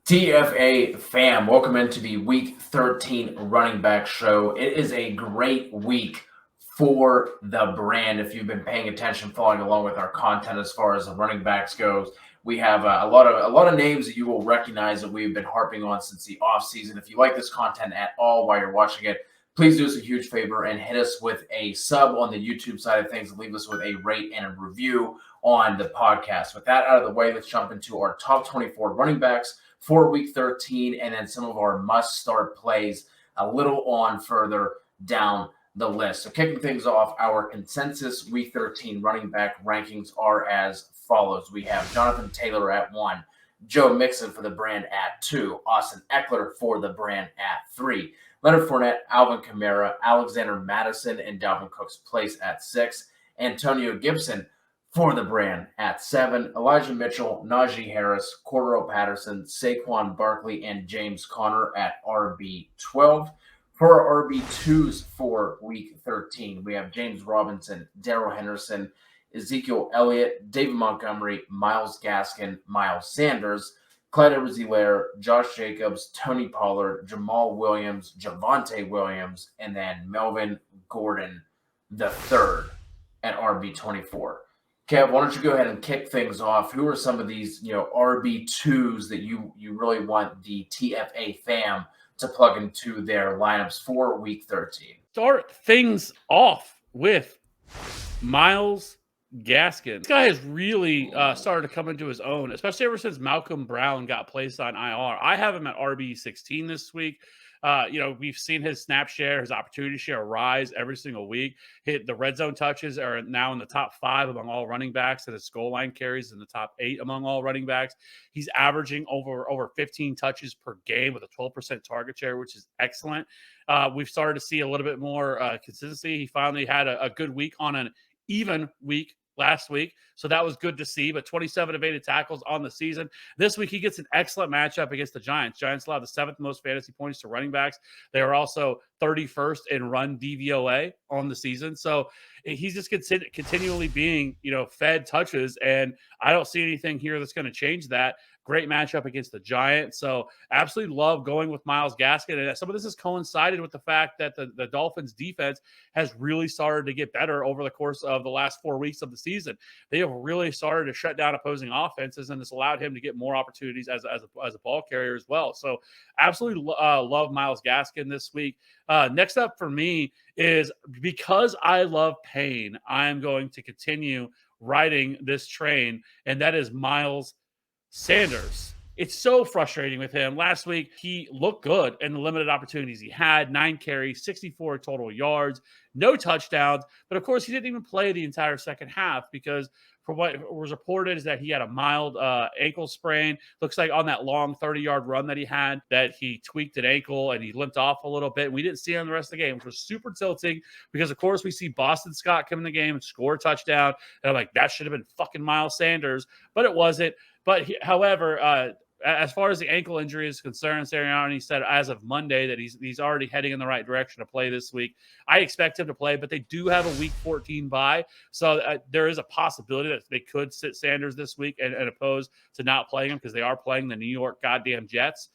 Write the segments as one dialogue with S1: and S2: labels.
S1: TFA fam, welcome into the Week 13 running back show. It is a great week for the brand. If you've been paying attention, following along with our content as far as the running backs goes, we have a lot of names that you will recognize that we've been harping on since the offseason. If you like this content at all while you're watching it, please do us a huge favor and hit us with a sub on the YouTube side of things and leave us with a rate and a review on the podcast. With that out of the way, let's jump into our top 24 running backs for Week 13, and then some of our must-start plays a little on further down the list. So kicking things off, our consensus Week 13 running back rankings are as follows. We have Jonathan Taylor at 1, Joe Mixon for the brand at 2, Austin Eckler for the brand at 3, Leonard Fournette, Alvin Kamara, Alexander Mattison, and Dalvin Cook's place at 6, Antonio Gibson for the brand at 7, Elijah Mitchell, Najee Harris, Cordero Patterson, Saquon Barkley, and James Conner at RB12. For our RB2s for Week 13, we have James Robinson, Darrell Henderson, Ezekiel Elliott, David Montgomery, Myles Gaskin, Miles Sanders, Clyde Edwards-Helaire, Josh Jacobs, Tony Pollard, Jamaal Williams, Javonte Williams, and then Melvin Gordon III at RB24. Kev, why don't you go ahead and kick things off? Who are some of these, RB2s that you really want the TFA fam to plug into their lineups for Week 13?
S2: Start things off with Myles Gaskin. This guy has really started to come into his own, especially ever since Malcolm Brown got placed on IR. I have him at RB16 this week. We've seen his snap share, his opportunity share rise every single week. The red zone touches are now in the top 5 among all running backs, and his goal line carries in the top 8 among all running backs. He's averaging over 15 touches per game with a 12% target share, which is excellent. We've started to see a little bit more consistency. He finally had a good week on an even week last week, so that was good to see. But 27 evaded tackles on the season. This week, he gets an excellent matchup against the Giants. Giants allow the 7th most fantasy points to running backs. They are also 31st in run DVOA on the season. So he's just continually being, fed touches, and I don't see anything here that's going to change that. Great matchup against the Giants. So absolutely love going with Myles Gaskin. And some of this has coincided with the fact that the Dolphins defense has really started to get better over the course of the last 4 weeks of the season. They have really started to shut down opposing offenses, and it's allowed him to get more opportunities as a ball carrier as well. So absolutely love Myles Gaskin this week. Next up for me is, because I love pain, I am going to continue riding this train, and that is Miles Sanders. It's so frustrating with him. Last week, he looked good in the limited opportunities he had. 9 carries, 64 total yards, no touchdowns. But of course, he didn't even play the entire second half because, from what was reported, is that he had a mild ankle sprain. Looks like on that long 30-yard run that he had, that he tweaked an ankle and he limped off a little bit. We didn't see him the rest of the game, which was super tilting because, of course, we see Boston Scott come in the game and score a touchdown. And I'm like, that should have been fucking Miles Sanders, but it wasn't. But however, as far as the ankle injury is concerned, Sirianni said as of Monday that he's already heading in the right direction to play this week. I expect him to play, but they do have a Week 14 bye, so there is a possibility that they could sit Sanders this week and oppose to not playing him because they are playing the New York goddamn Jets.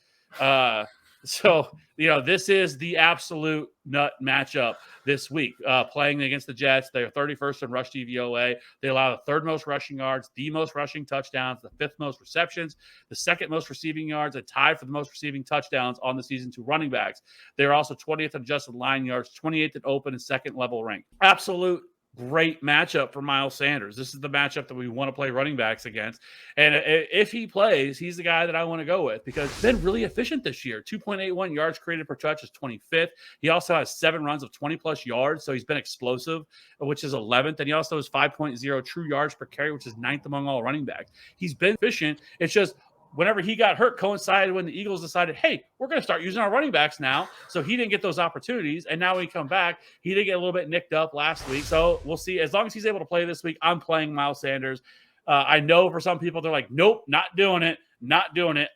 S2: So, this is the absolute nut matchup this week. Playing against the Jets, they're 31st in rush DVOA. They allow the 3rd most rushing yards, the most rushing touchdowns, the 5th most receptions, the 2nd most receiving yards, and tied for the most receiving touchdowns on the season to running backs. They're also 20th in adjusted line yards, 28th in open and 2nd level rank. Absolute great matchup for Miles Sanders. This is the matchup that we want to play running backs against. And if he plays, he's the guy that I want to go with because he's been really efficient this year. 2.81 yards created per touch is 25th. He also has 7 runs of 20-plus yards, so he's been explosive, which is 11th. And he also has 5.0 true yards per carry, which is 9th among all running backs. He's been efficient. It's just whenever he got hurt coincided when the Eagles decided, hey, we're going to start using our running backs now. So he didn't get those opportunities. And now when he come back, he did get a little bit nicked up last week. So we'll see. As long as he's able to play this week, I'm playing Miles Sanders. I know for some people, they're like, nope, not doing it.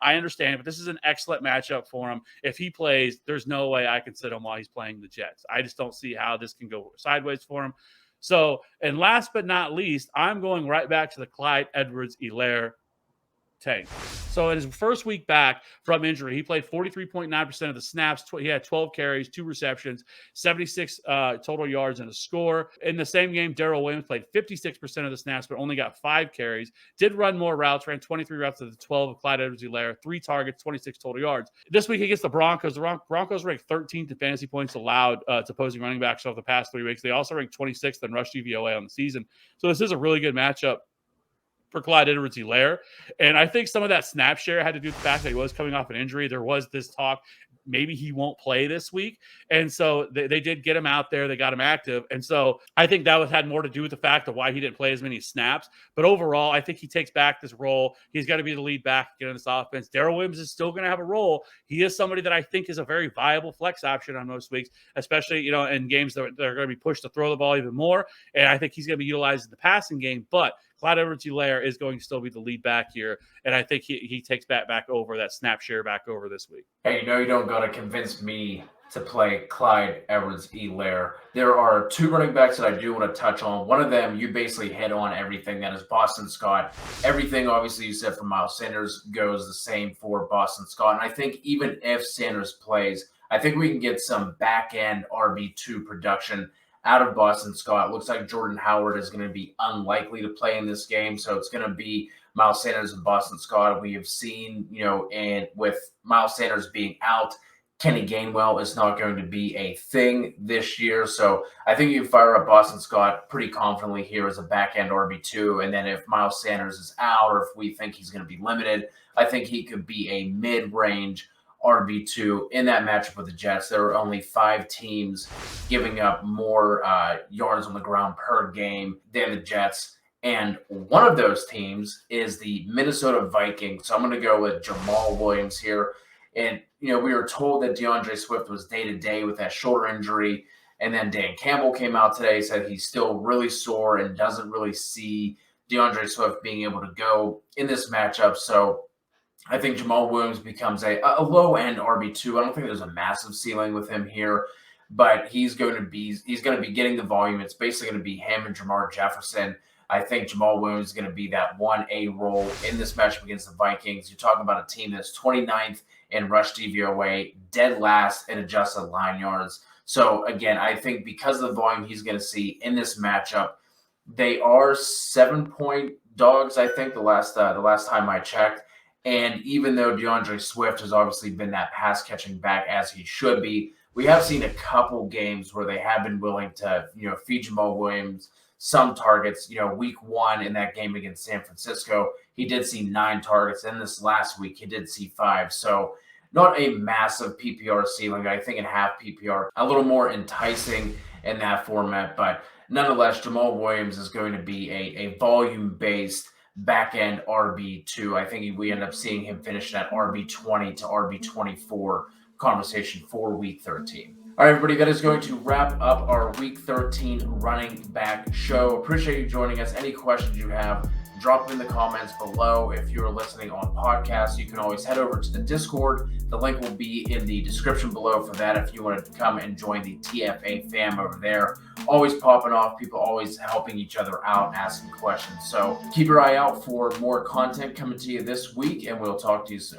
S2: I understand, but this is an excellent matchup for him. If he plays, there's no way I can sit him while he's playing the Jets. I just don't see how this can go sideways for him. So, and last but not least, I'm going right back to the Clyde Edwards-Helaire tank. So in his first week back from injury, he played 43.9% of the snaps. He had 12 carries, 2 receptions, 76 total yards, and a score. In the same game, Darrell Williams played 56% of the snaps, but only got 5 carries. Did run more routes, ran 23 routes to the 12 of Clyde Edwards-Helaire, 3 targets, 26 total yards. This week against the Broncos ranked 13th in fantasy points allowed to opposing running backs over the past 3 weeks. They also ranked 26th in rush DVOA on the season. So this is a really good matchup for Clyde Edwards-Helaire. And I think some of that snap share had to do with the fact that he was coming off an injury. There was this talk maybe he won't play this week. And so they did get him out there. They got him active. And so I think that had more to do with the fact of why he didn't play as many snaps. But overall, I think he takes back this role. He's got to be the lead back again in this offense. Darrell Williams is still going to have a role. He is somebody that I think is a very viable flex option on most weeks, especially, in games that are going to be pushed to throw the ball even more. And I think he's going to be utilized in the passing game. But Clyde Edwards-Helaire is going to still be the lead back here, and I think he takes back over that snap share back over this week.
S1: Hey, you don't got to convince me to play Clyde Edwards-Helaire. There are 2 running backs that I do want to touch on. One of them, you basically hit on everything. That is Boston Scott. Everything, obviously, you said for Miles Sanders goes the same for Boston Scott. And I think even if Sanders plays, I think we can get some back-end RB2 production out of Boston Scott. Looks like Jordan Howard is going to be unlikely to play in this game, so it's going to be Miles Sanders and Boston Scott. We have seen, and with Miles Sanders being out, Kenny Gainwell is not going to be a thing this year. So I think you can fire up Boston Scott pretty confidently here as a back-end RB2. And then if Miles Sanders is out, or if we think he's going to be limited, I think he could be a mid-range RB2 in that matchup with the Jets. There are only 5 teams giving up more yards on the ground per game than the Jets. And one of those teams is the Minnesota Vikings. So I'm going to go with Jamaal Williams here. And, we were told that DAndre Swift was day-to-day with that shoulder injury. And then Dan Campbell came out today, said he's still really sore and doesn't really see DAndre Swift being able to go in this matchup. So I think Jamaal Williams becomes a low-end RB2. I don't think there's a massive ceiling with him here, but he's going to be getting the volume. It's basically going to be him and Jamar Jefferson. I think Jamaal Williams is going to be that 1A role in this matchup against the Vikings. You're talking about a team that's 29th in rush DVOA, dead last in adjusted line yards. So, again, I think because of the volume he's going to see in this matchup, they are 7-point dogs, I think, the last time I checked. And even though DAndre Swift has obviously been that pass-catching back as he should be, we have seen a couple games where they have been willing to, feed Jamaal Williams some targets. Week 1 in that game against San Francisco, he did see 9 targets. And this last week, he did see 5. So not a massive PPR ceiling. I think in half PPR, a little more enticing in that format. But nonetheless, Jamaal Williams is going to be a volume-based back-end RB2. I think we end up seeing him finish that RB20 to RB24 conversation for Week 13. All right, everybody, that is going to wrap up our Week 13 running back show. Appreciate you joining us. Any questions you have, drop them in the comments below. If you're listening on podcasts, you can always head over to the Discord. The link will be in the description below for that if you want to come and join the TFA fam over there. Always popping off, people always helping each other out and asking questions. So keep your eye out for more content coming to you this week, and we'll talk to you soon.